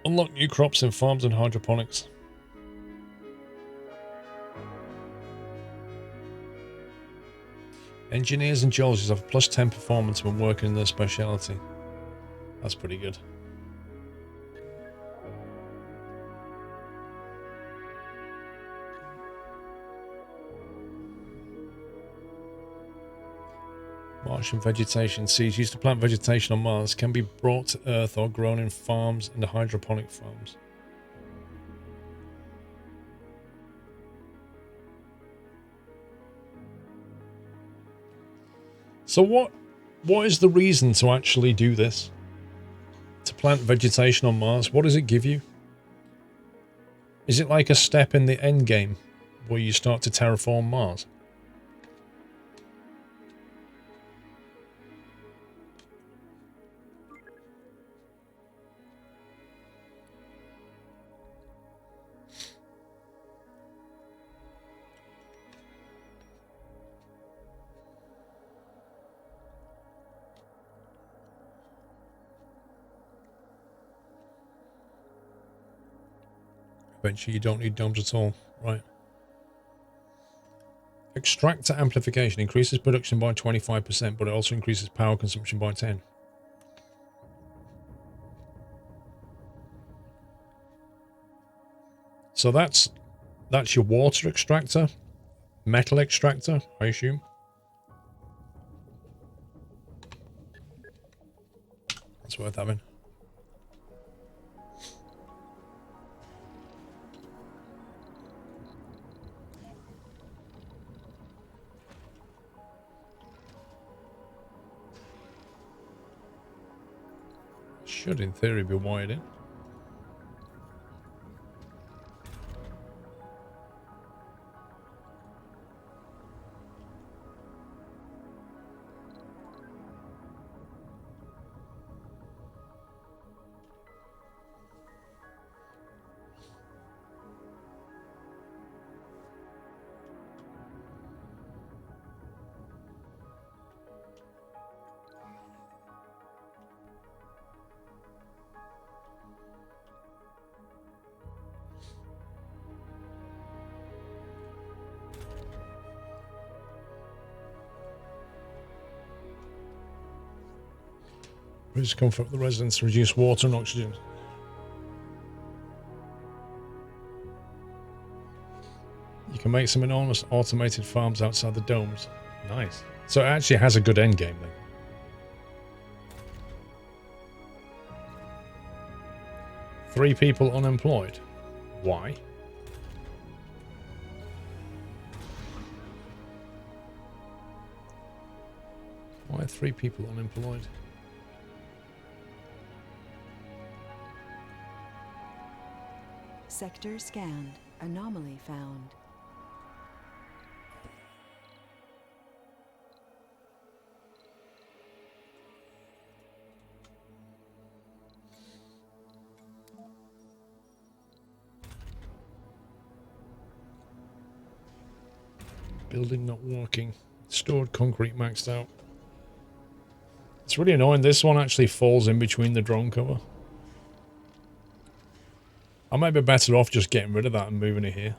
Unlock new crops in farms and hydroponics. Engineers and geologists have plus 10 performance when working in their speciality. That's pretty good. Martian vegetation. Seeds used to plant vegetation on Mars can be brought to Earth or grown in farms and hydroponic farms. So what is the reason to actually do this? To plant vegetation on Mars? What does it give you? Is it like a step in the endgame where you start to terraform Mars? Eventually you don't need domes at all, right? Extractor amplification increases production by 25%, but it also increases power consumption by 10. So that's your water extractor, metal extractor, I assume. That's worth having. Should, in theory, be wired in. Reduce comfort of the residents, reduce water and oxygen. You can make some enormous automated farms outside the domes. Nice. So it actually has a good end game then. Three people unemployed. Why? Why are 3 people unemployed? Sector scanned. Anomaly found. Building not working. Stored concrete maxed out. It's really annoying. This one actually falls in between the drone cover. I might be better off just getting rid of that and moving it here.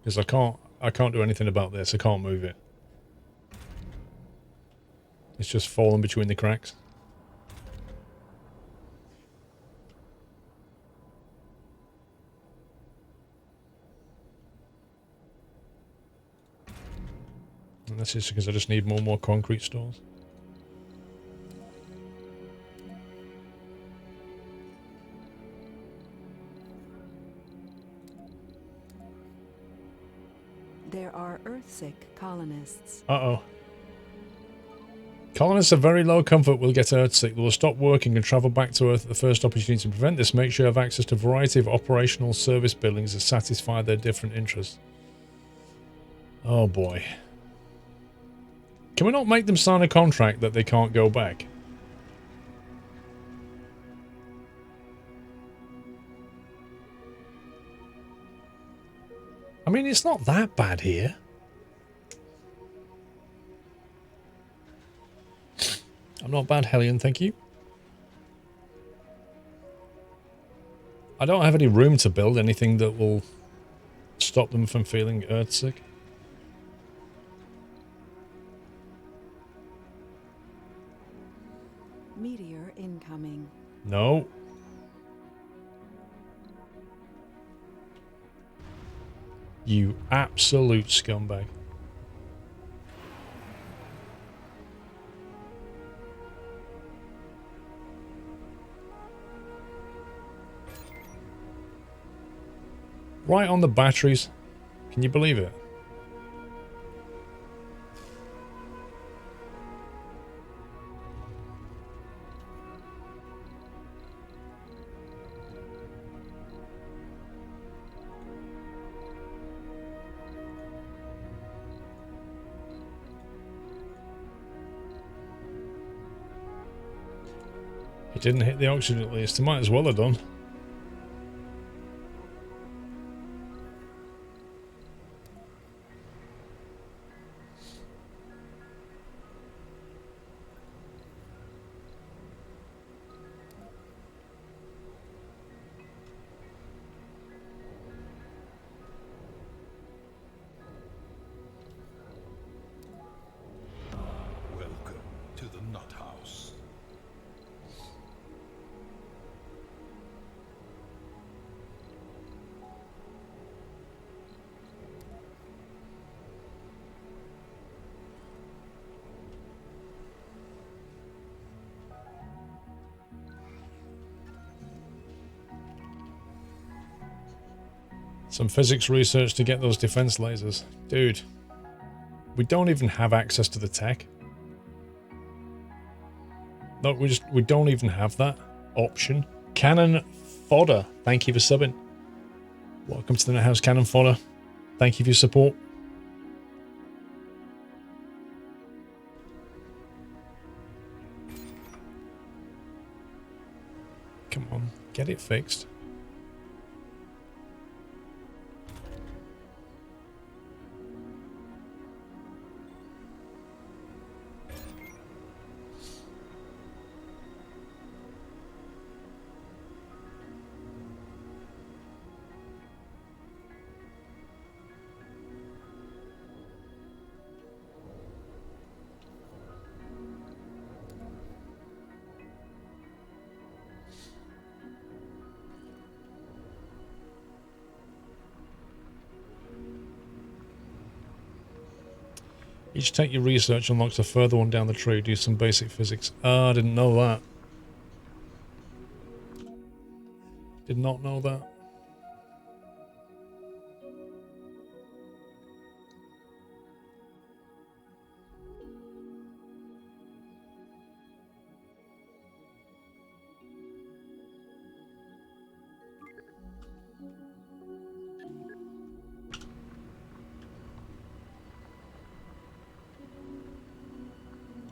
Because I can't do anything about this. I can't move it. It's just fallen between the cracks. And this is because I just need more concrete stores. There are Earthsick colonists. Uh-oh. Colonists of very low comfort will get Earthsick. They will stop working and travel back to Earth at the first opportunity. To prevent this, make sure you have access to a variety of operational service buildings that satisfy their different interests. Oh boy. Can we not make them sign a contract that they can't go back? I mean, it's not that bad here. I'm not bad, Hellion, thank you. I don't have any room to build anything that will stop them from feeling earthsick. Meteor incoming. No. You absolute scumbag. Right on the batteries. Can you believe it? He didn't hit the oxygen at least. He might as well have done. Welcome to the Nut House. Some physics research to get those defense lasers. Dude, we don't even have access to the tech. No, we don't even have that option. Cannon Fodder, thank you for subbing. Welcome to the Nut House, Cannon Fodder. Thank you for your support. Come on, get it fixed. Each take your research unlocks a further one down the tree. Do some basic physics. Ah, I didn't know that. Did not know that.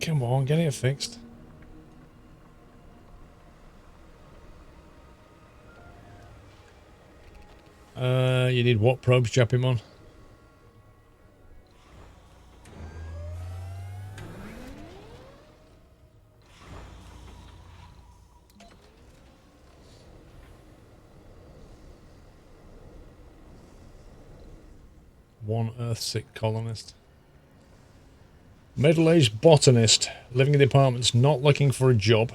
Come on, get it fixed. You need what probes, Japimon? One Earthsick colonist. Middle-aged botanist, living in the apartments, not looking for a job.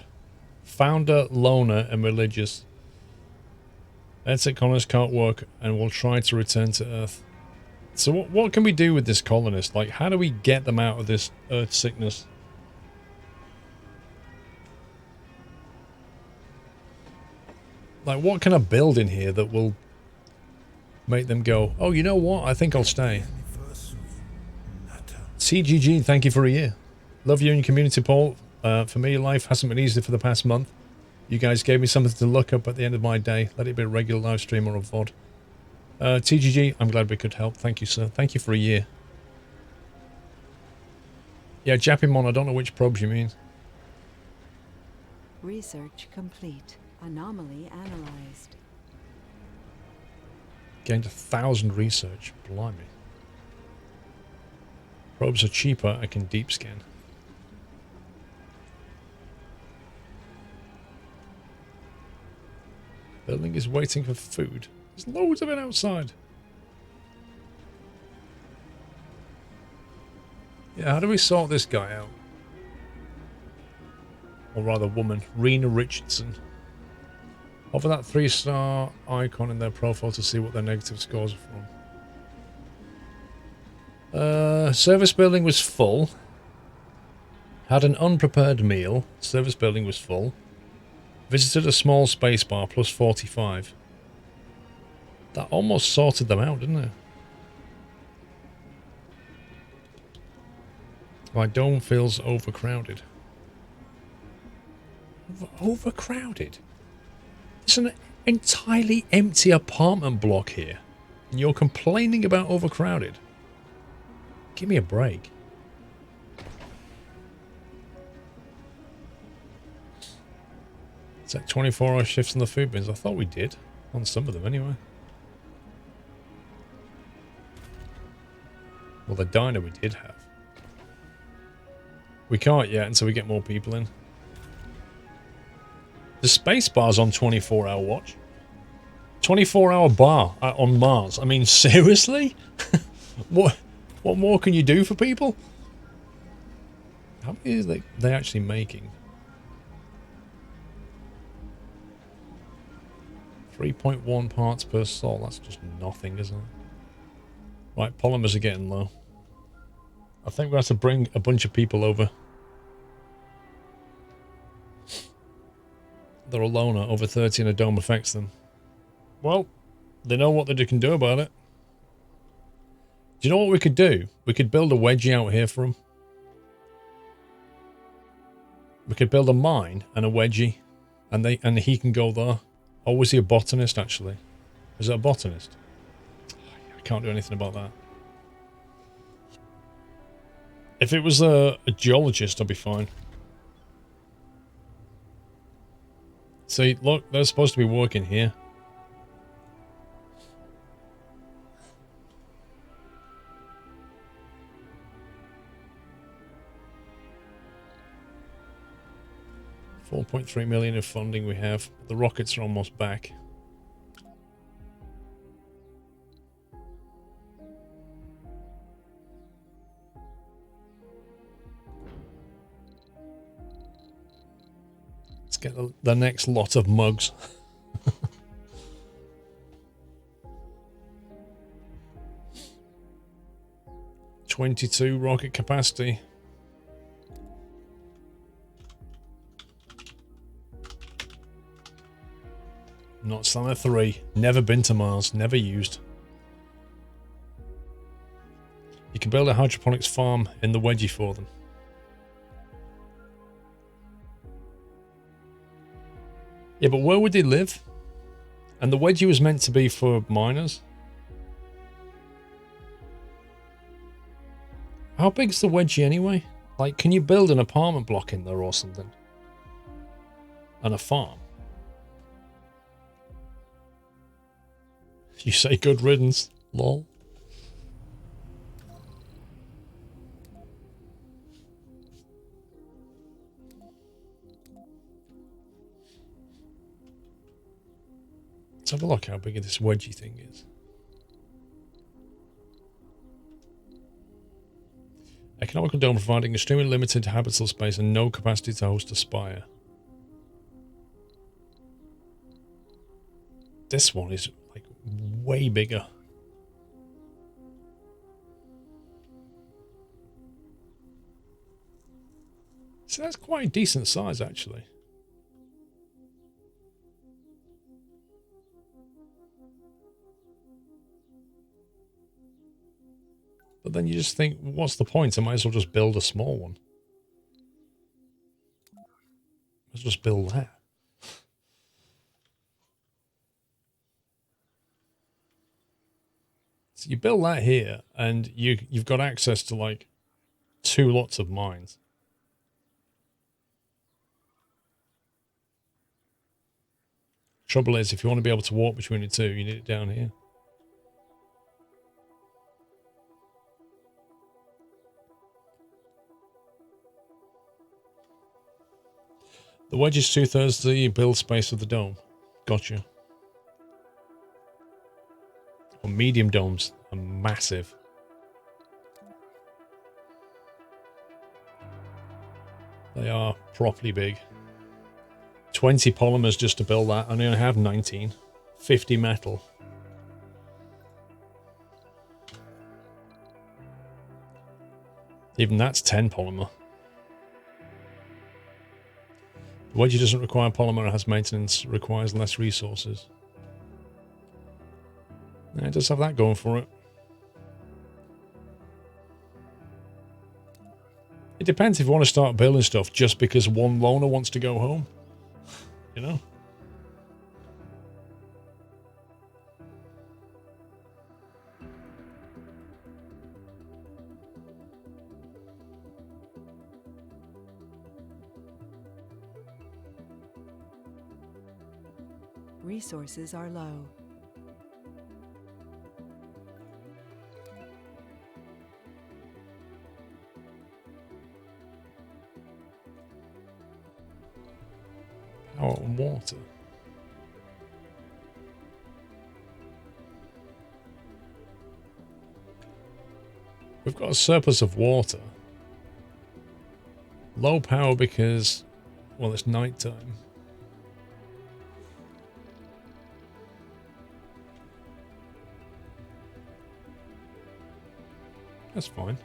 Founder, loner, and religious. Earthsick colonist can't work and will try to return to Earth. So what can we do with this colonist? Like, how do we get them out of this Earth sickness? Like, what can I build in here that will make them go, oh, you know what? I think I'll stay. CGG, thank you for a year. Love you and your community, Paul. For me, life hasn't been easy for the past month. You guys gave me something to look up at the end of my day. Let it be a regular live stream or a VOD. TGG, I'm glad we could help. Thank you, sir. Thank you for a year. Yeah, Japimon, I don't know which probes you mean. Research complete. Anomaly analyzed. Gained 1,000 research. Blimey. Probes are cheaper. I can deep scan. Building is waiting for food. There's loads of it outside. Yeah, how do we sort this guy out? Or rather, woman. Rena Richardson. Hover that 3-star icon in their profile to see what their negative scores are from. Service building was full. Had an unprepared meal. Service building was full. Visited a small space bar, plus 45. That almost sorted them out, didn't it? My dome feels overcrowded. Overcrowded? It's an entirely empty apartment block here. And you're complaining about overcrowded? Give me a break. It's like 24-hour shifts in the food bins. I thought we did. On some of them, anyway. Well, the diner we did have. We can't yet until we get more people in. The space bar's on 24-hour watch. 24-hour bar on Mars. I mean, seriously? What more can you do for people? How many is they actually making? 3.1 parts per sol. That's just nothing, isn't it? Right, polymers are getting low. I think we have to bring a bunch of people over. They're a loner. Over 30 and a dome affects them. Well, they know what they can do about it. Do you know what we could do? We could build a wedgie out here for them. We could build a mine and a wedgie. And he can go there. Or was he a botanist, actually? Is it a botanist? I can't do anything about that. If it was a geologist, I'd be fine. See, look, they're supposed to be working here. $4.3 million of funding we have. The rockets are almost back. Let's get the next lot of mugs. $22 rocket capacity. Not Slammer 3. Never been to Mars. Never used. You can build a hydroponics farm in the wedgie for them. Yeah, but where would they live? And the wedgie was meant to be for miners. How big's the wedgie anyway? Like, can you build an apartment block in there or something? And a farm? You say good riddance. Lol. Let's have a look how big this wedgie thing is. Economical dome providing extremely limited habitable space and no capacity to host a spire. This one is like way bigger. So that's quite a decent size actually. But then you just think, what's the point? I might as well just build a small one. Let's just build that. So you build that here, and you've got access to like 2 lots of mines. Trouble is, if you want to be able to walk between the two, you need it down here. The wedge is 2/3 the build space of the dome. Gotcha. Well, medium domes are massive. They are properly big. 20 polymers just to build that. I only have 19. 50 metal. Even that's 10 polymer. The wedgie doesn't require polymer, it has maintenance, requires less resources. Yeah, it does have that going for it. It depends if you want to start building stuff just because one loner wants to go home. You know? Resources are low. Power and water. We've got a surplus of water. Low power because, well, it's night time. That's fine.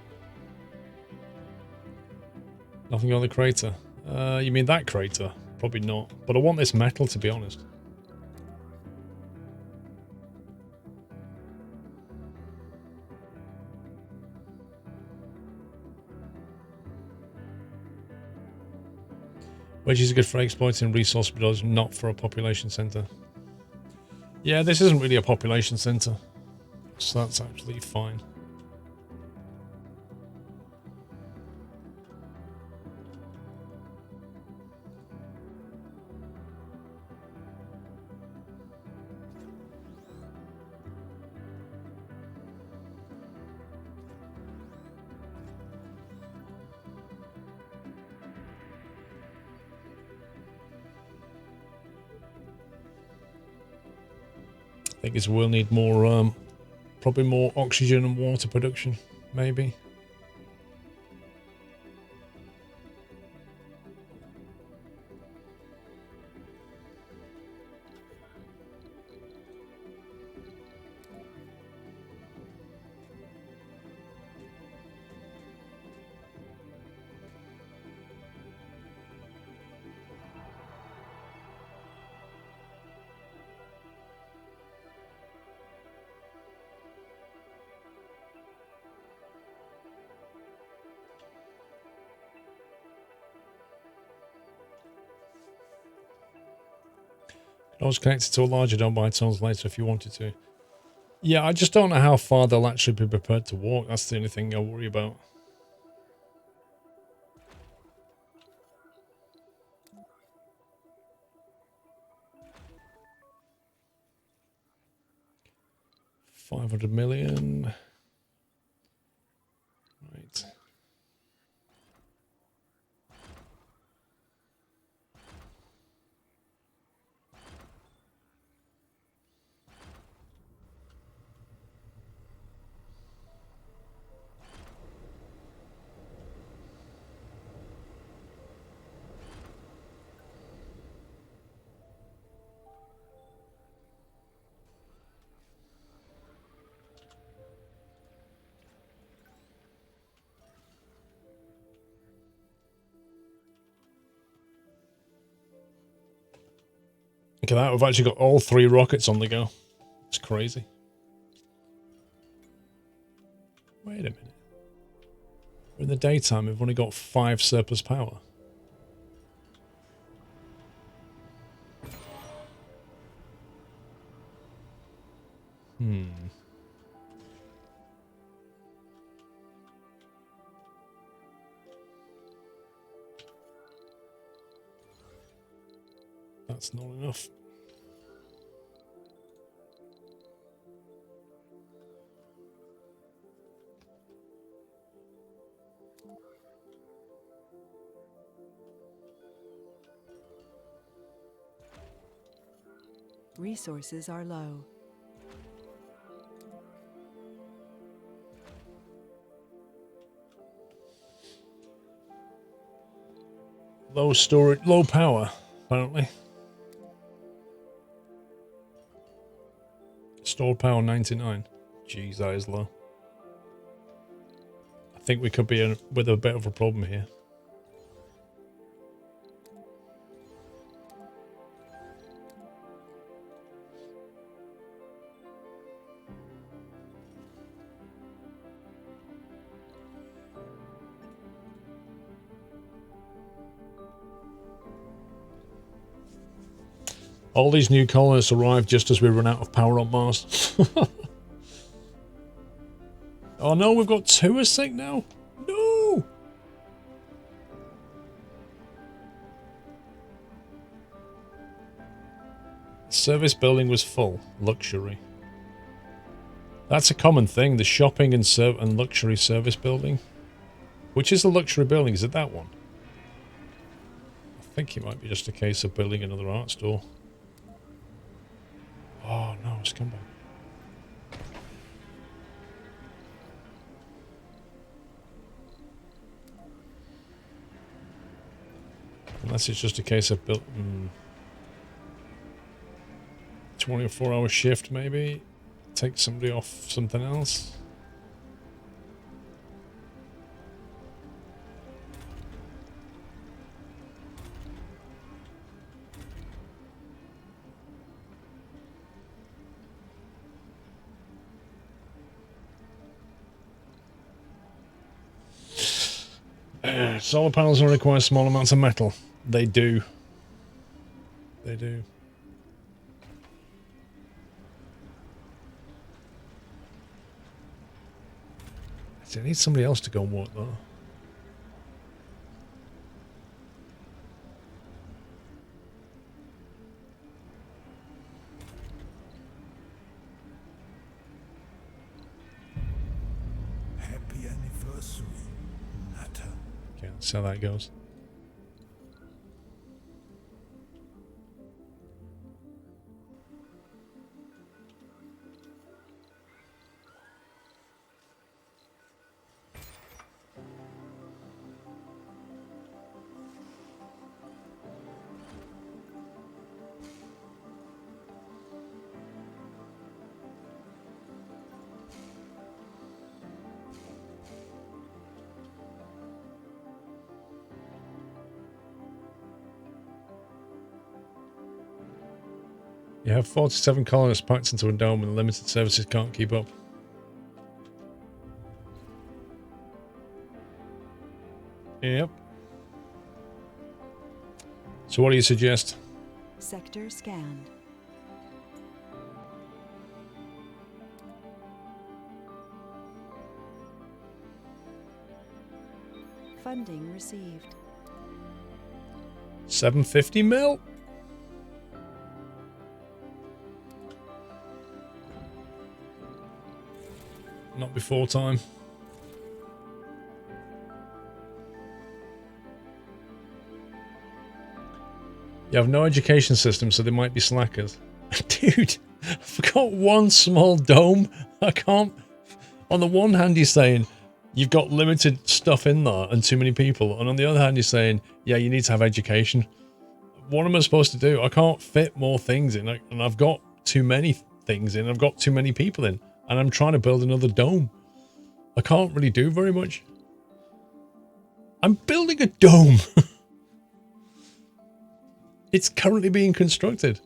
Nothing on the crater. You mean that crater? Probably not. But I want this metal, to be honest. Which is good for exploiting resource, but not for a population centre. Yeah, this isn't really a population centre. So that's actually fine. I think we'll need more, probably more oxygen and water production, maybe. I was connected to a larger dome by tunnels later if you wanted to. Yeah, I just don't know how far they'll actually be prepared to walk. That's the only thing I worry about. $500 million. Right. Look at that, we've actually got all 3 rockets on the go. It's crazy. Wait a minute. In the daytime, we've only got 5 surplus power. That's not enough. Resources are low. Low storage, low power, apparently. Stored power 99. Jeez, that is low. I think we could be with a bit of a problem here. All these new colonists arrived just as we run out of power on Mars. Oh no, we've got 2 are sick now. No! Service building was full. Luxury. That's a common thing, the shopping and luxury service building. Which is the luxury building? Is it that one? I think it might be just a case of building another art store. Oh no, scumbag. Unless it's just a case of 24-hour shift maybe. Take somebody off something else. Solar panels don't require small amounts of metal. They do. They do. I need somebody else to go and work though. Happy anniversary, Natter. Okay, let's see how that goes. You have 47 colonists packed into a dome and limited services can't keep up. Yep. So what do you suggest? Sector scanned. Funding received. 750 mil? Not before time. You have no education system, so they might be slackers. Dude, I've got one small dome. I can't... On the one hand, you're saying you've got limited stuff in there and too many people. And on the other hand, you're saying, yeah, you need to have education. What am I supposed to do? I can't fit more things in. And I've got too many things in. I've got too many people in. And I'm trying to build another dome. I can't really do very much. I'm building a dome. It's currently being constructed.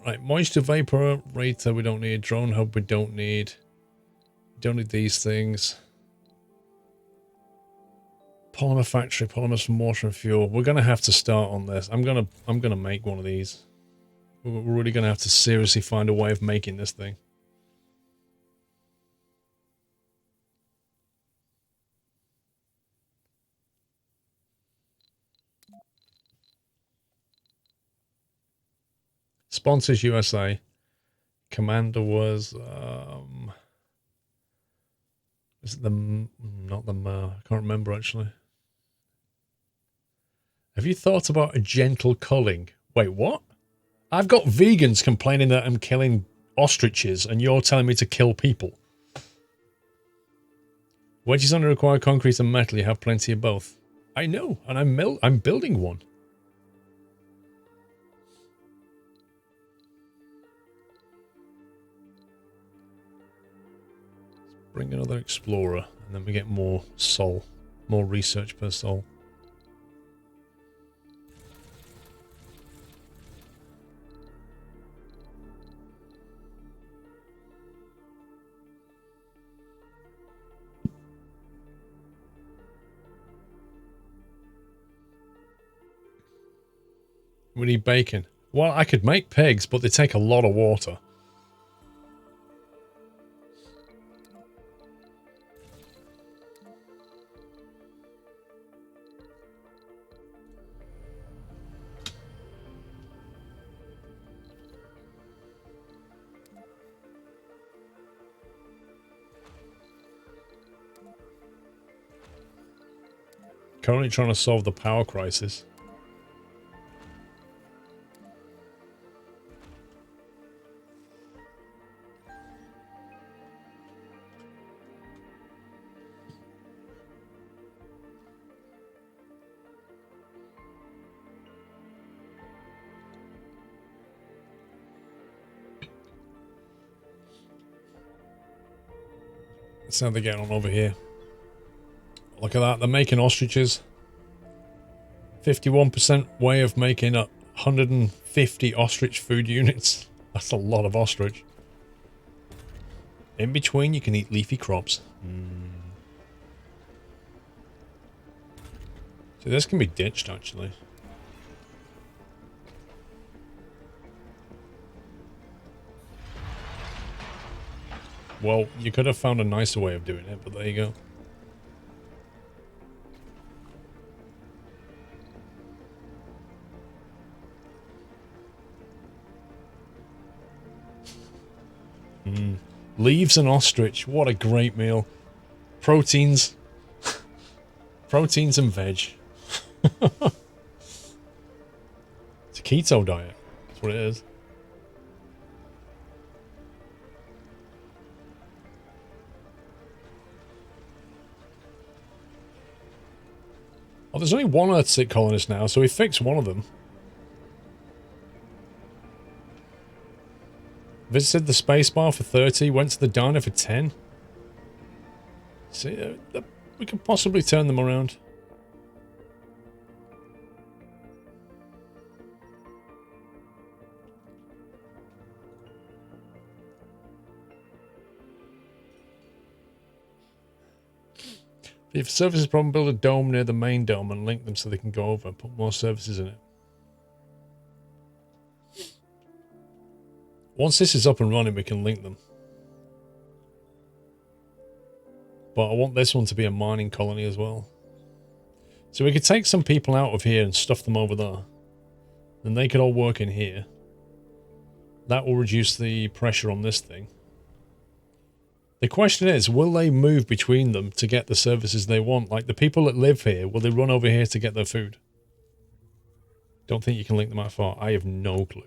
Right, moisture evaporator we don't need. Drone hub we don't need. We don't need these things. Polymer factory, polymers from water and fuel. We're gonna have to start on this. I'm gonna make one of these. We're really gonna have to seriously find a way of making this thing. Sponsors USA. Commander was is it not the I can't remember actually. Have you thought about a gentle culling? Wait, what? I've got vegans complaining that I'm killing ostriches, and you're telling me to kill people. Wedges only require concrete and metal. You have plenty of both. I know, and I'm building one. Bring another explorer, and then we get more soul, more research per soul. We need bacon. Well, I could make pigs, but they take a lot of water. Currently trying to solve the power crisis. That's how they're getting on over here. Look at that, they're making ostriches. 51% way of making 150 ostrich food units. That's a lot of ostrich. In between, you can eat leafy crops. So this can be ditched, actually. Well, you could have found a nicer way of doing it, but there you go. Leaves and ostrich. What a great meal. Proteins. Proteins and veg. It's a keto diet. That's what it is. Oh, there's only one Earthsick colonist now, so we fixed one of them. Visited the spacebar for 30, went to the diner for 10. See, we could possibly turn them around. If a services problem, build a dome near the main dome and link them so they can go over and put more services in it. Once this is up and running, we can link them. But I want this one to be a mining colony as well. So we could take some people out of here and stuff them over there. Then they could all work in here. That will reduce the pressure on this thing. The question is, will they move between them to get the services they want? Like the people that live here, will they run over here to get their food? Don't think you can link them that far. I have no clue.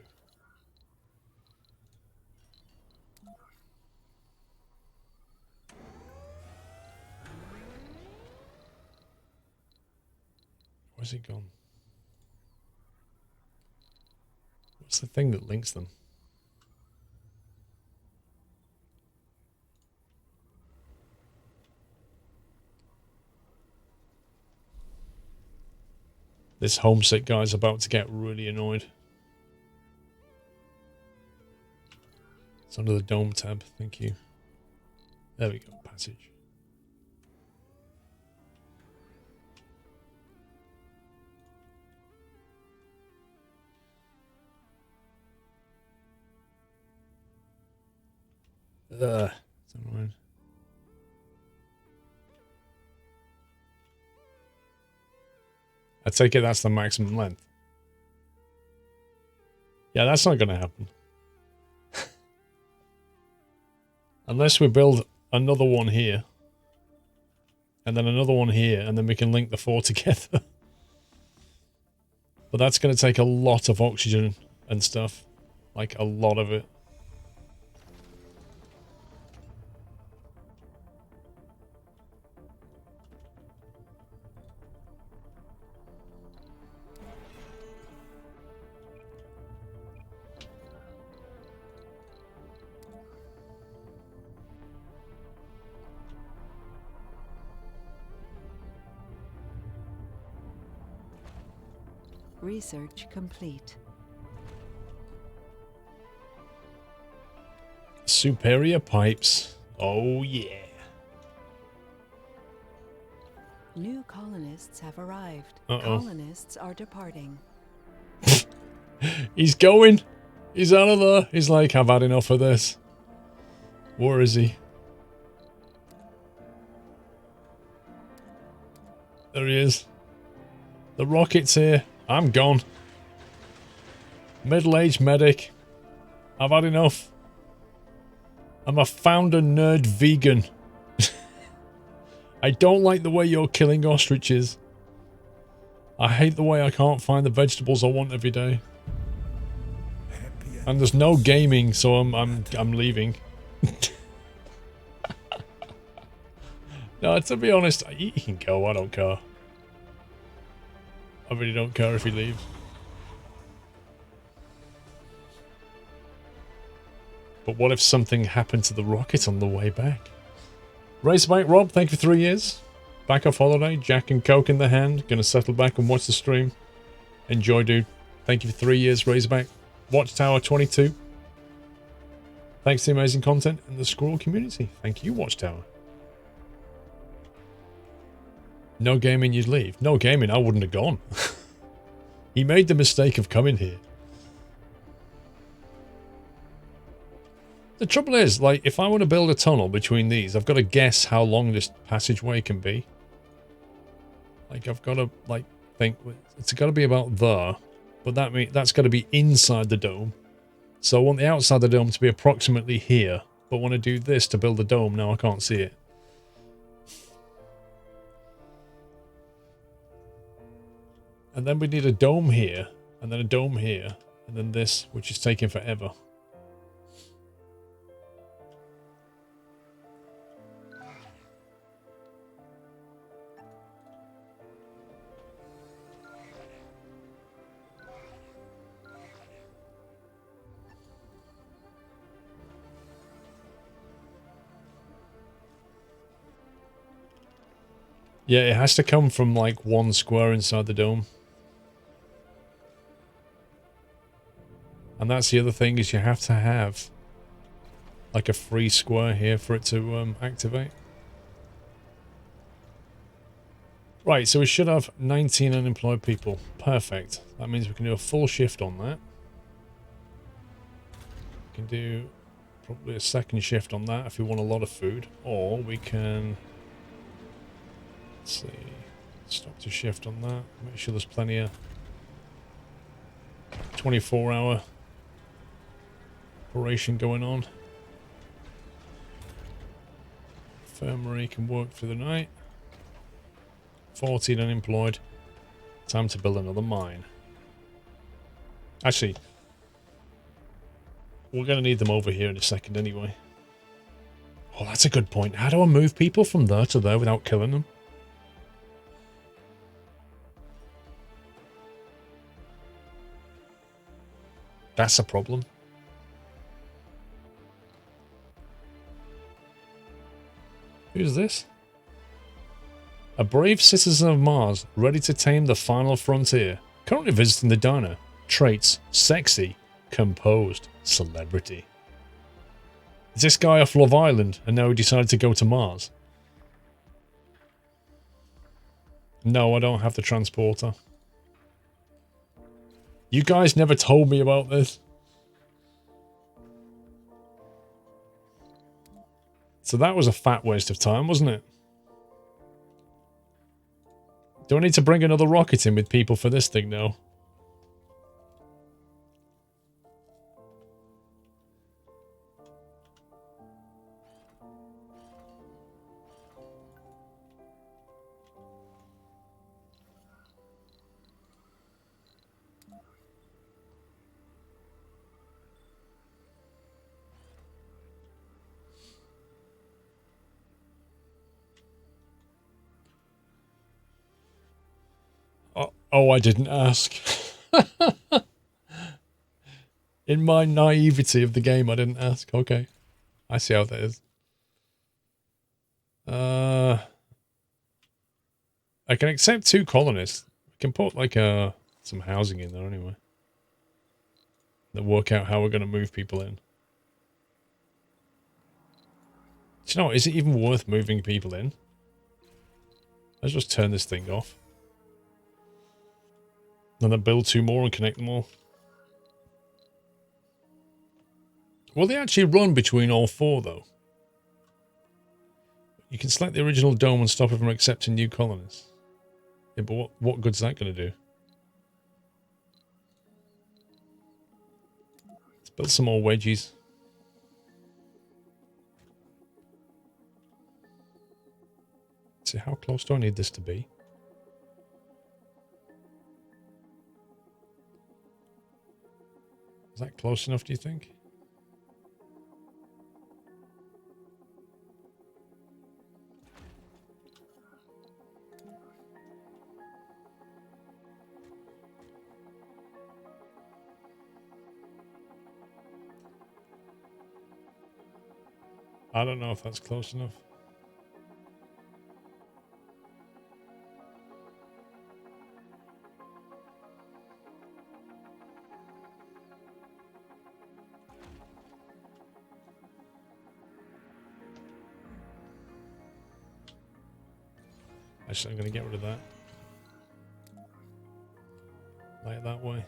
Where's it gone? What's the thing that links them? This homesick guy's about to get really annoyed. It's under the dome tab, thank you. There we go, passage. It's annoying. I take it that's the maximum length. Yeah, that's not going to happen. Unless we build another one here. And then another one here. And then we can link the four together. But that's going to take a lot of oxygen and stuff. Like, a lot of it. Research complete. Superior pipes. Oh, yeah. New colonists have arrived. Uh-oh. Colonists are departing. He's going. He's out of there. He's like, I've had enough of this. Where is he? There he is. The rocket's here. I'm gone. Middle-aged medic. I've had enough. I'm a founder nerd vegan. I don't like the way you're killing ostriches. I hate the way I can't find the vegetables I want every day. And there's no gaming, so I'm leaving. No, to be honest, he can go. I don't care. I really don't care if he leaves. But what if something happened to the rocket on the way back? Racerbike Rob, thank you for 3 years. Back off holiday, Jack and Coke in the hand. Gonna settle back and watch the stream. Enjoy, dude. Thank you for 3 years, Razorback. Watchtower 22. Thanks to the amazing content and the Squirrel community. Thank you, Watchtower. No gaming, you'd leave. No gaming, I wouldn't have gone. He made the mistake of coming here. The trouble is, like, if I want to build a tunnel between these, I've got to guess how long this passageway can be. Like, I've got to, like, think, it's got to be about there. But that's got to be inside the dome. So I want the outside of the dome to be approximately here. But when I do this to build the dome, now I can't see it. And then we need a dome here, and then a dome here, and then this, which is taking forever. Yeah, it has to come from like one square inside the dome. And that's the other thing, is you have to have like a free square here for it to activate. Right, so we should have 19 unemployed people. Perfect. That means we can do a full shift on that. We can do probably a second shift on that if we want a lot of food. Or we can... Let's see. Stop to shift on that. Make sure there's plenty of 24-hour operation going on. Infirmary can work through the night. 14 unemployed. Time to build another mine. Actually, we're going to need them over here in a second anyway. Oh, that's a good point. How do I move people from there to there without killing them? That's a problem. Who's this? A brave citizen of Mars, ready to tame the final frontier. Currently visiting the diner. Traits: sexy, composed, celebrity. Is this guy off Love Island and now he decided to go to Mars? No, I don't have the transporter. You guys never told me about this. So that was a fat waste of time, wasn't it? Do I need to bring another rocket in with people for this thing now? Oh, I didn't ask. In my naivety of the game, I didn't ask. Okay. I see how that is. I can accept 2 colonists. I can put like some housing in there anyway. Then work out how we're going to move people in. Do you know what? Is it even worth moving people in? Let's just turn this thing off. And then build 2 more and connect them all. Will they actually run between all 4 though? You can select the original dome and stop it from accepting new colonists. Yeah, but what good's that going to do? Let's build some more wedgies. See, how close do I need this to be? Is that close enough, do you think? I don't know if that's close enough. Actually, I'm going to get rid of that. Lay it that way.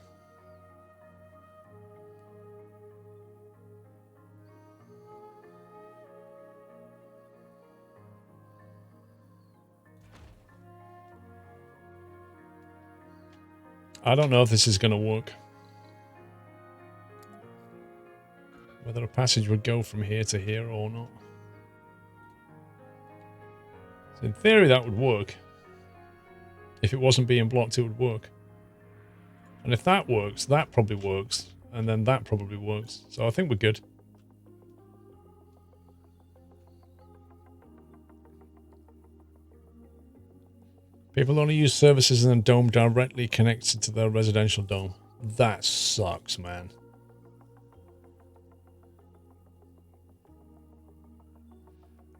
I don't know if this is going to work. Whether a passage would go from here to here or not. So in theory that would work. If it wasn't being blocked, it would work. And if that works, that probably works. And then that probably works. So I think we're good. People only use services in a dome directly connected to their residential dome. That sucks, man.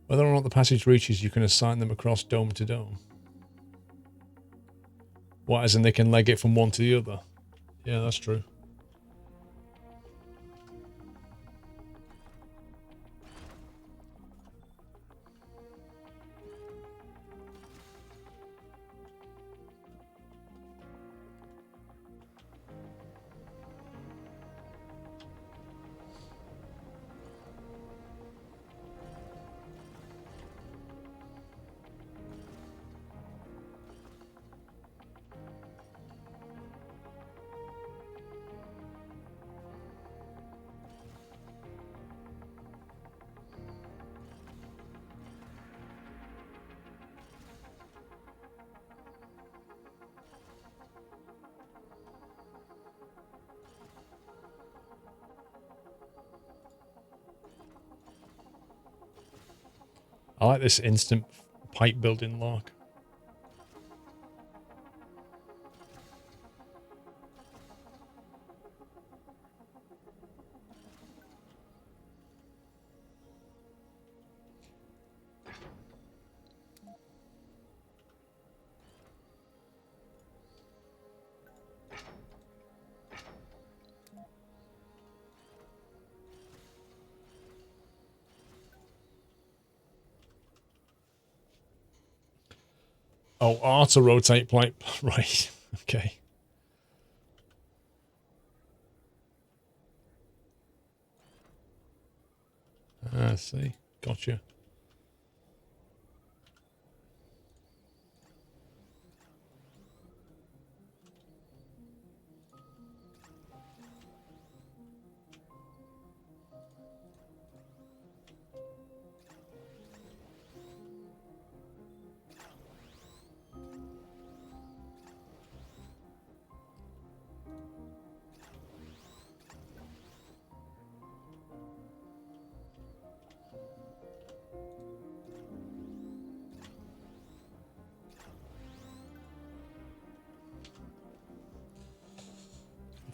Whether or not the passage reaches, you can assign them across dome to dome. What, as in they can leg it from one to the other? Yeah, that's true. I like this instant pipe building lock. Oh, R to rotate pipe. Right. Okay. I see. Gotcha.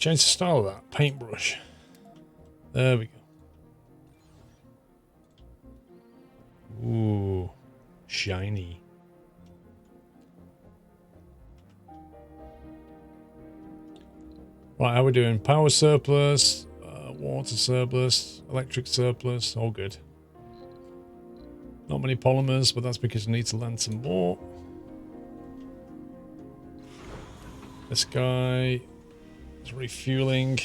Change the style of that paintbrush. There we go. Ooh, shiny. Right, how are we doing? Power surplus, water surplus, electric surplus, all good. Not many polymers, but that's because I need to land some more. This guy is refueling.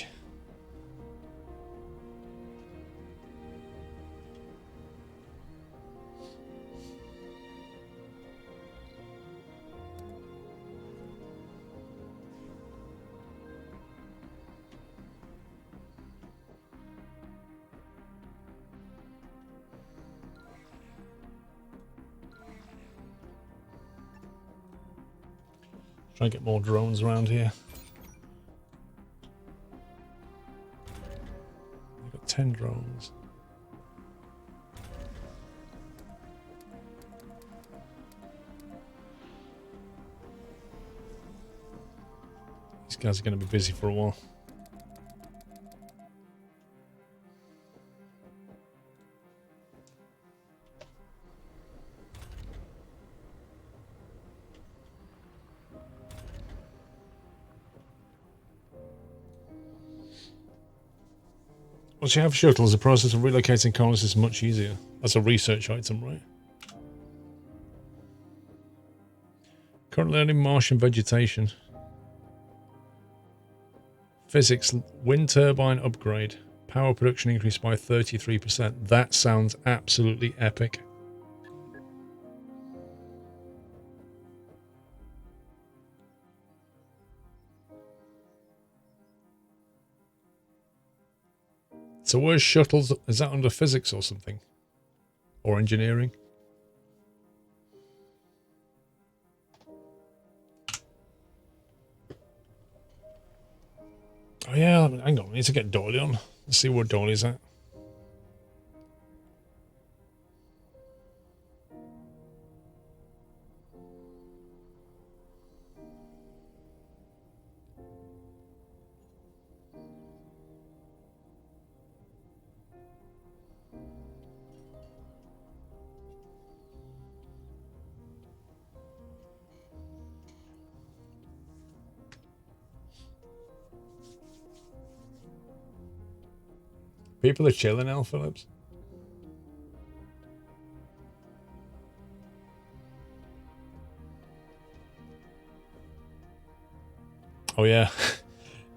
Try and get more drones around here. We've got 10 drones. These guys are going to be busy for a while. Once you have shuttles, the process of relocating colonists is much easier. That's a research item, right? Current learning Martian vegetation. Physics, wind turbine upgrade. Power production increased by 33%. That sounds absolutely epic. So where's shuttles? Is that under physics or something? Or engineering? Oh yeah, hang on, I need to get Dolly on. Let's see where Dolly's at. People are chilling, Al Phillips. Oh yeah.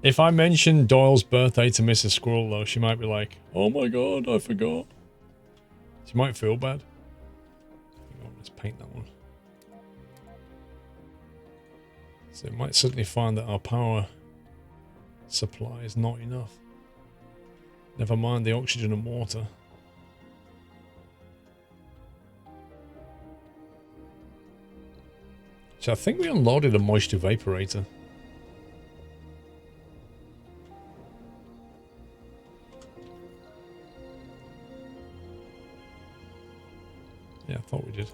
If I mention Doyle's birthday to Mrs. Squirrel, though, she might be like, oh my god, I forgot. She might feel bad. Let's paint that one. So it might suddenly find that our power supply is not enough. Never mind the oxygen and water. So I think we unloaded a moisture evaporator. Yeah, I thought we did.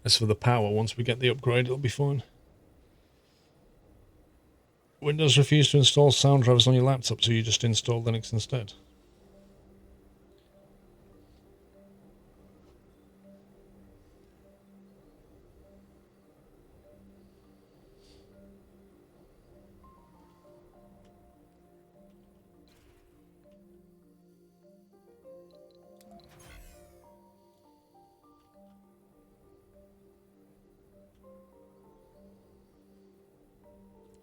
As for the power, once we get the upgrade, it'll be fine. Windows refuse to install sound drivers on your laptop, so you just install Linux instead.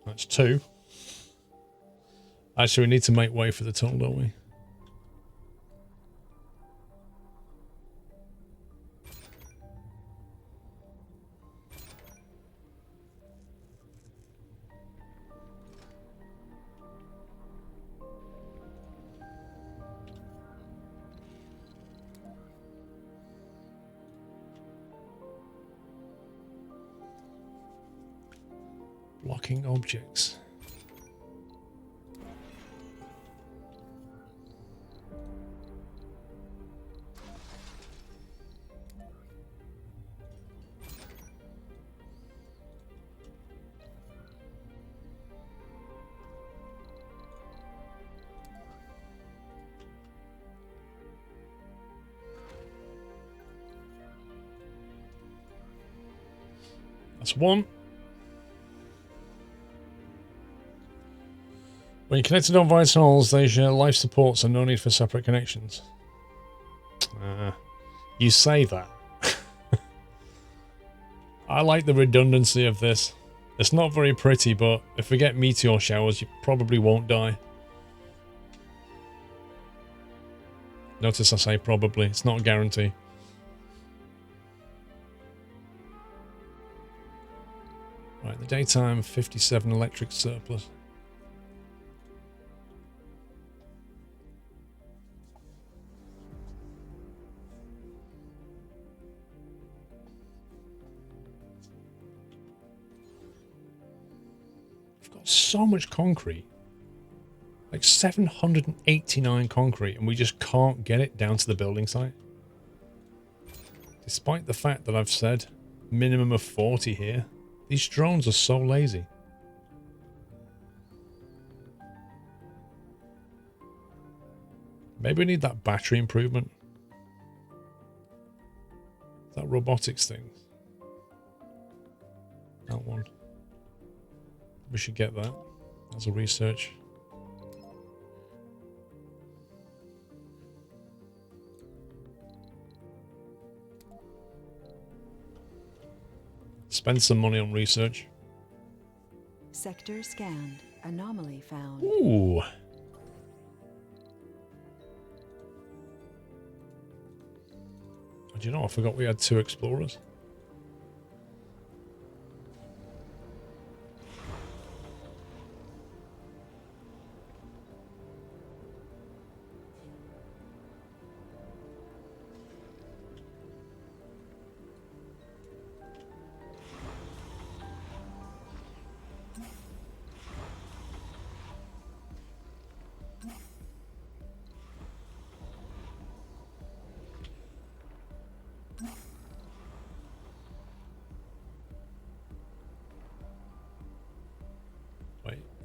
That's 2. Actually, we need to make way for the tunnel, don't we? Blocking objects. That's one. When you're connected on via tunnels, they share life support, so no need for separate connections. You say that. I like the redundancy of this. It's not very pretty, but if we get meteor showers, you probably won't die. Notice I say probably. It's not a guarantee. Right, the daytime 57 electric surplus. We've got so much concrete. Like 789 concrete, and we just can't get it down to the building site. Despite the fact that I've said minimum of 40 here. These drones are so lazy. Maybe we need that battery improvement. That robotics thing. That one. We should get that as a research. Spend some money on research. Sector scanned. Anomaly found. Ooh. Do you know, I forgot we had 2 explorers.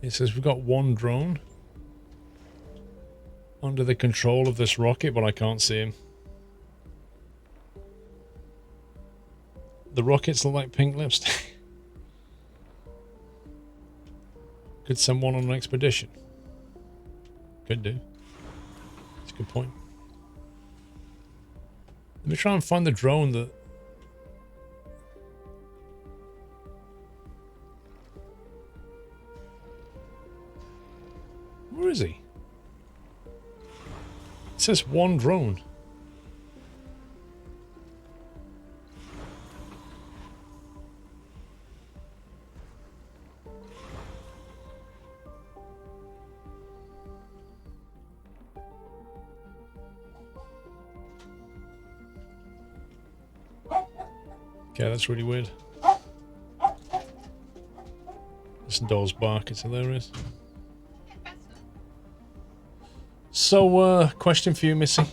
It says we've got 1 drone under the control of this rocket, but I can't see him. The rockets look like pink lipstick. Could send one on an expedition. Could do. That's a good point. Let me try and find the drone that... Where is he? It says 1 drone. Okay, that's really weird. This doll's bark, it's hilarious. So, question for you, Missy.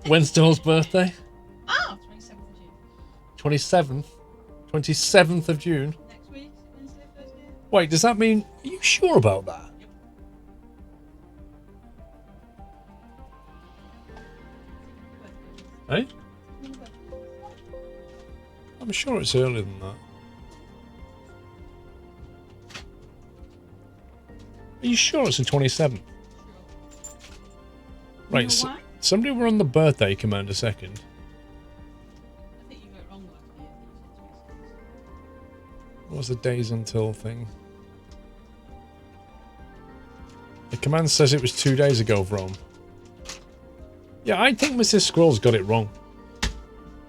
When's Doll's birthday? Oh, 27th of June. 27th? 27th of June? Next week, Wednesday, Thursday. Wait, does that mean... Are you sure about that? Eh? I'm sure it's earlier than that. Are you sure it's the 27th? Right, so why? somebody were on the birthday command a second. I think you got it wrong last year. I think you said 26th. What was the days until thing? The command says it was 2 days ago, Vrom. Yeah, I think Mrs. Squirrel's got it wrong.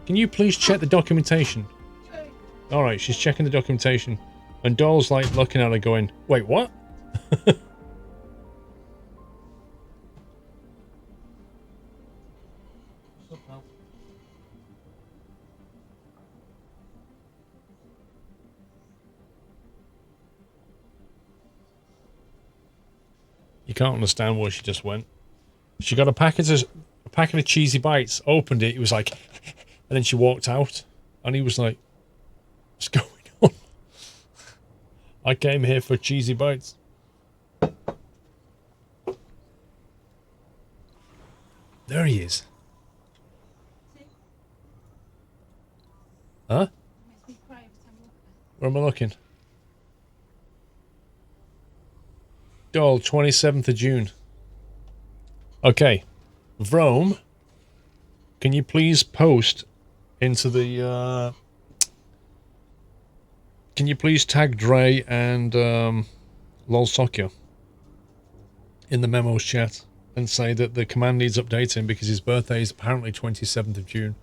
Can you please check the documentation? Alright, she's checking the documentation. And Doll's like looking at her going, wait, what? You can't understand where she just went. She got a packet of cheesy bites, opened it, it was like, and then she walked out, and he was like, what's going on? I came here for cheesy bites. There he is. Huh? Where am I looking? Doll, 27th of June. Okay. Vrome, can you please post into the... can you please tag Dre and Lol Sokyo in the memos chat and say that the command needs updating because his birthday is apparently 27th of June,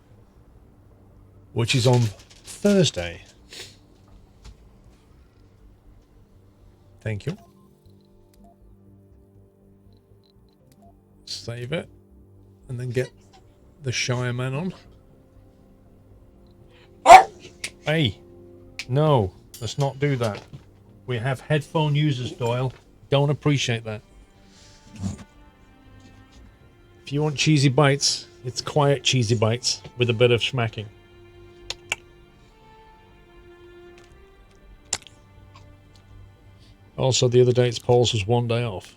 which is on Thursday. Thank you. Save it and then get the Shire Man on. Hey, no, let's not do that. We have headphone users, Doyle. Don't appreciate that. If you want cheesy bites, it's quiet cheesy bites with a bit of smacking. Also, the other day it's Paul's was 1 day off.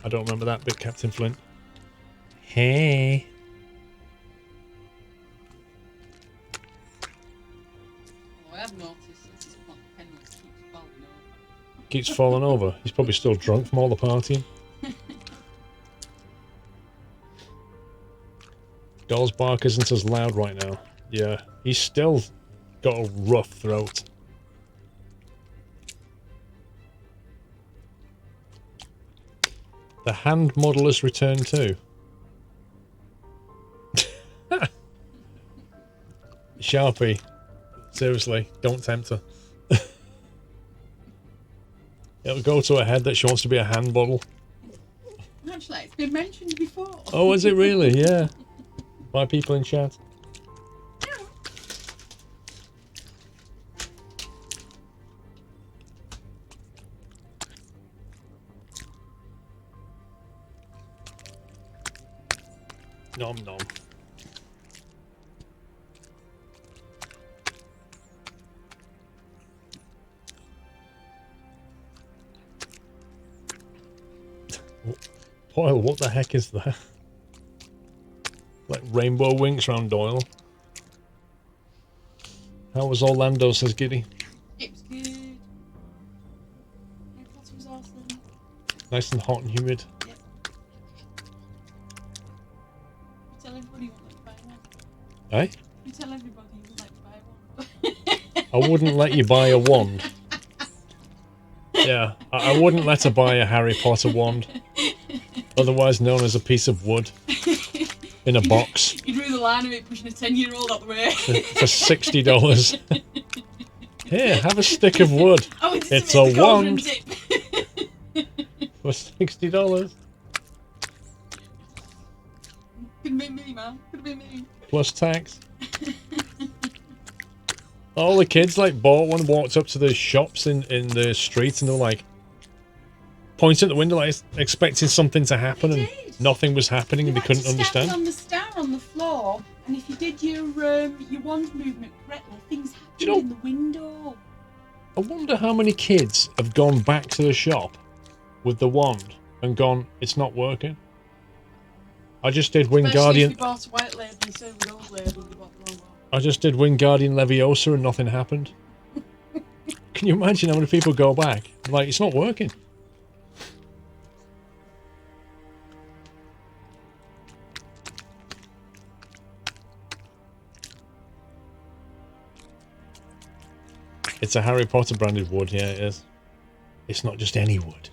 I don't remember that bit, Captain Flint. Hey. Oh, I have noticed that this pen keeps falling over. Keeps falling over. He's probably still drunk from all the partying. Doll's bark isn't as loud right now. Yeah, he's still got a rough throat. The hand model has returned too. Sharpie, seriously, don't tempt her. It'll go to her head that she wants to be a hand model. Actually, it's been mentioned before. Oh, is it really? Yeah. By people in chat. Nom nom. Doyle, what the heck is that? Like rainbow winks round Doyle. How was Orlando, says Giddy? It was good. Harry Potter was awesome. Nice and hot and humid. Yep. You tell everybody you would like to buy one. Eh? You tell everybody you would like to buy one. I wouldn't let you buy a wand. Yeah, I wouldn't let her buy a Harry Potter wand. Otherwise known as a piece of wood. In a box. You drew the line of it pushing a 10-year-old out the way. For $60. Here, have a stick of wood. Oh, it's a wand. For $60. Could have been me, man. Could have been me. Plus tax. All the kids like bought one, walked up to the shops in the street, and they were like pointing at the window, like expecting something to happen, and nothing was happening, and they couldn't understand. On the star on the floor, and if you did your wand movement correctly, things happened in the window. I wonder how many kids have gone back to the shop with the wand and gone, it's not working. I just did Wingardium. If you bought a white label instead of a gold label, you bought the wrong one. I just did Wingardium Leviosa and nothing happened. Can you imagine how many people go back? Like, it's not working. It's a Harry Potter branded wood, yeah it is. It's not just any wood.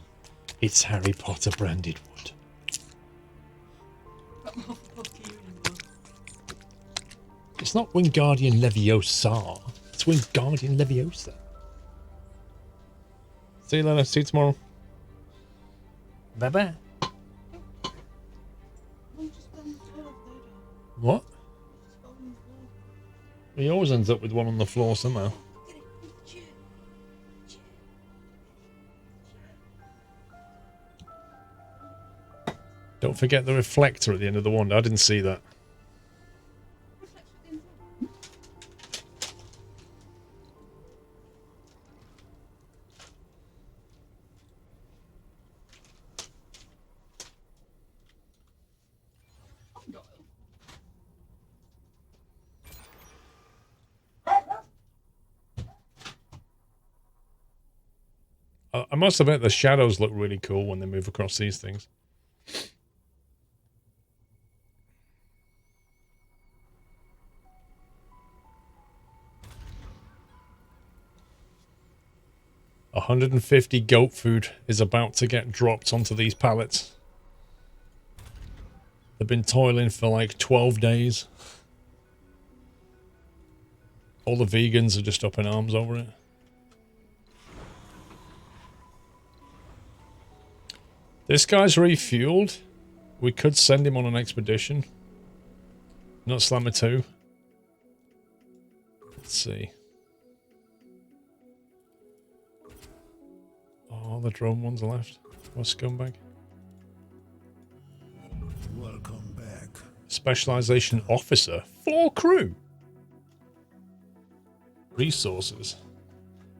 It's Harry Potter branded wood. It's not Wingardium Leviosa. It's Wingardium Leviosa. See you later. See you tomorrow. Bye bye. What? He always ends up with one on the floor somehow. Don't forget the reflector at the end of the wand. I didn't see that. I must admit the shadows look really cool when they move across these things. $150 goat food is about to get dropped onto these pallets. They've been toiling for like 12 days. All the vegans are just up in arms over it. This guy's refueled. We could send him on an expedition. Not Slammer 2. Let's see. Oh, the drone ones are left. What scumbag? Welcome back. Specialization officer. 4 crew. Resources.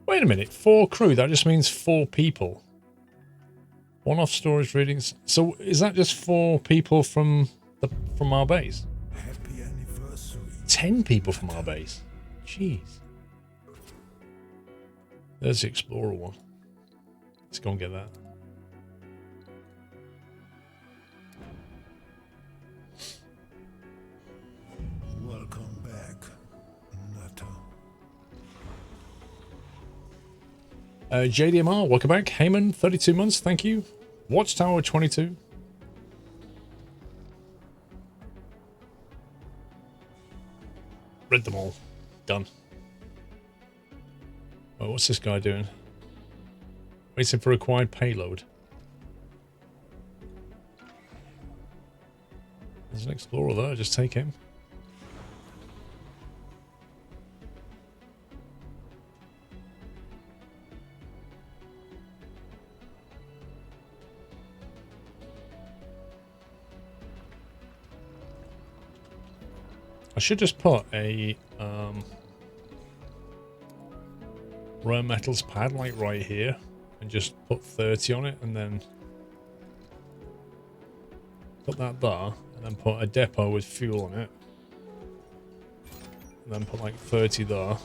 Wait a minute. 4 crew. That just means 4 people. One-off storage readings. So is that just 4 people from our base? Happy anniversary. 10 people from our base. Jeez. There's the Explorer one. Let's go and get that. Welcome back, Nutter. JDMR, welcome back. Heyman, 32 months, thank you. Watchtower, 22. Read them all. Done. Oh, what's this guy doing? Waiting for required payload. There's an explorer there, just take him. I should just put a rare metals pad like right here and just put 30 on it and then put that there and then put a depot with fuel on it and then put like 30 there,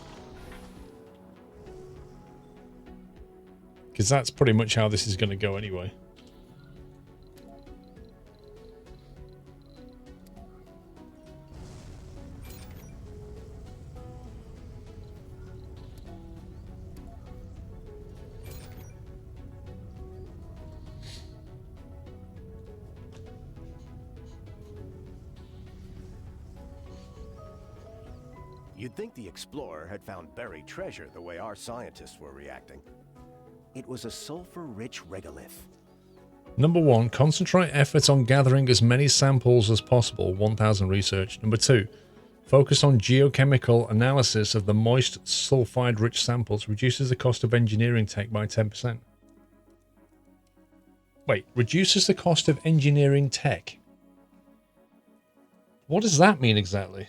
because that's pretty much how this is going to go anyway. You'd think the explorer had found buried treasure the way our scientists were reacting. It was a sulfur-rich regolith. Number 1, concentrate effort on gathering as many samples as possible, 1000 research. Number 2, focus on geochemical analysis of the moist sulfide-rich samples, reduces the cost of engineering tech by 10%. Wait, reduces the cost of engineering tech? What does that mean exactly?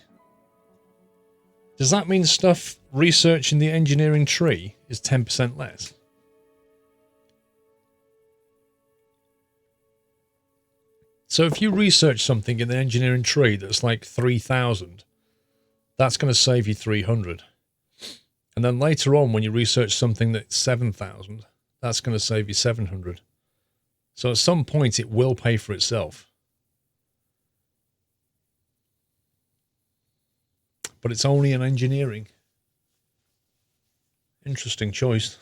Does that mean stuff research in the engineering tree is 10% less? So if you research something in the engineering tree that's like 3,000, that's going to save you 300. And then later on, when you research something that's 7,000, that's going to save you 700. So at some point, it will pay for itself. But it's only in engineering. Interesting choice.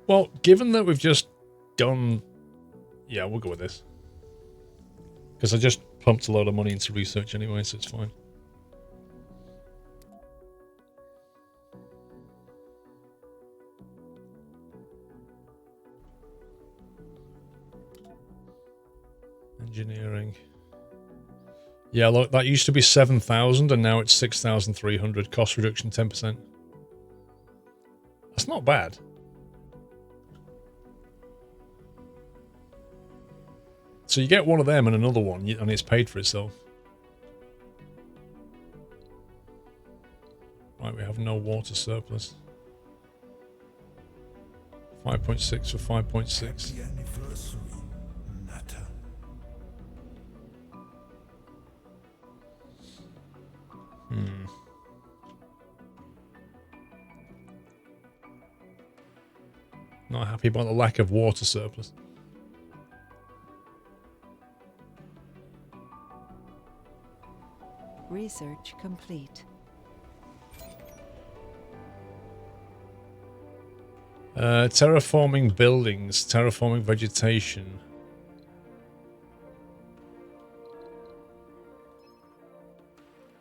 Well, given that we've just done... Yeah, we'll go with this. Because I just pumped a load of money into research anyway, so it's fine. Engineering. Yeah, look, that used to be 7,000 and now it's 6,300. Cost reduction 10%. That's not bad. So you get one of them and another one, and it's paid for itself. Right, we have no water surplus. 5.6 for 5.6. Happy anniversary, Nutter. Not happy about the lack of water surplus. Research complete. Terraforming buildings, terraforming vegetation.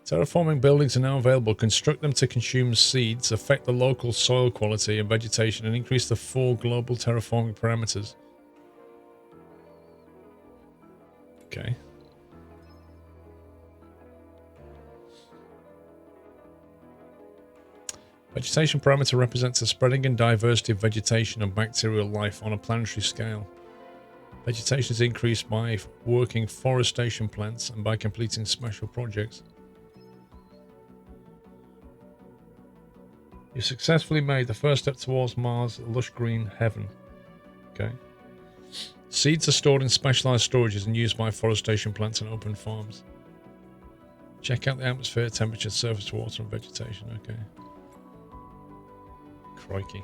Terraforming buildings are now available. Construct them to consume seeds, affect the local soil quality and vegetation, and increase the 4 global terraforming parameters. Okay. Vegetation parameter represents the spreading and diversity of vegetation and bacterial life on a planetary scale. Vegetation is increased by working forestation plants and by completing special projects. You successfully made the first step towards Mars' lush green heaven. Okay. Seeds are stored in specialized storages and used by forestation plants and open farms. Check out the atmosphere, temperature, surface water, and vegetation. Okay. Crikey.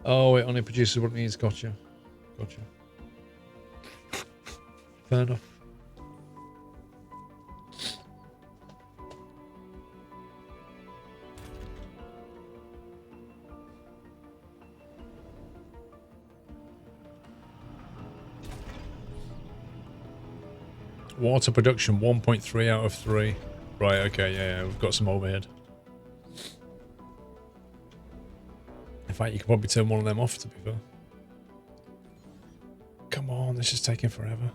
Oh, it only produces what it needs. Gotcha. Gotcha. Fair enough. Water production 1.3 out of 3. Right, okay, yeah, we've got some overhead. In fact, you can probably turn one of them off, to be fair. Come on, this is taking forever.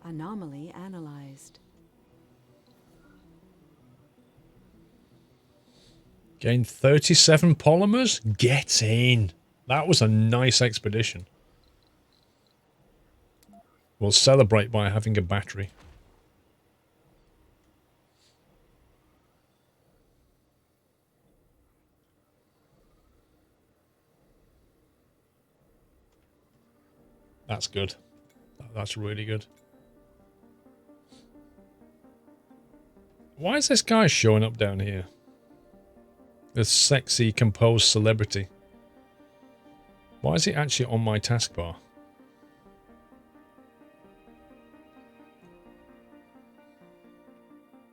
Anomaly analyzed. Gained 37 polymers? Get in. That was a nice expedition. We'll celebrate by having a battery. That's good. That's really good. Why is this guy showing up down here? This sexy, composed celebrity. Why is he actually on my taskbar?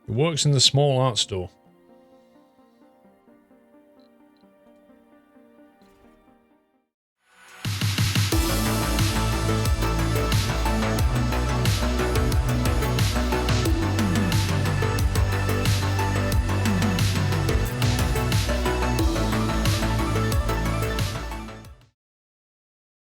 He works in the small art store.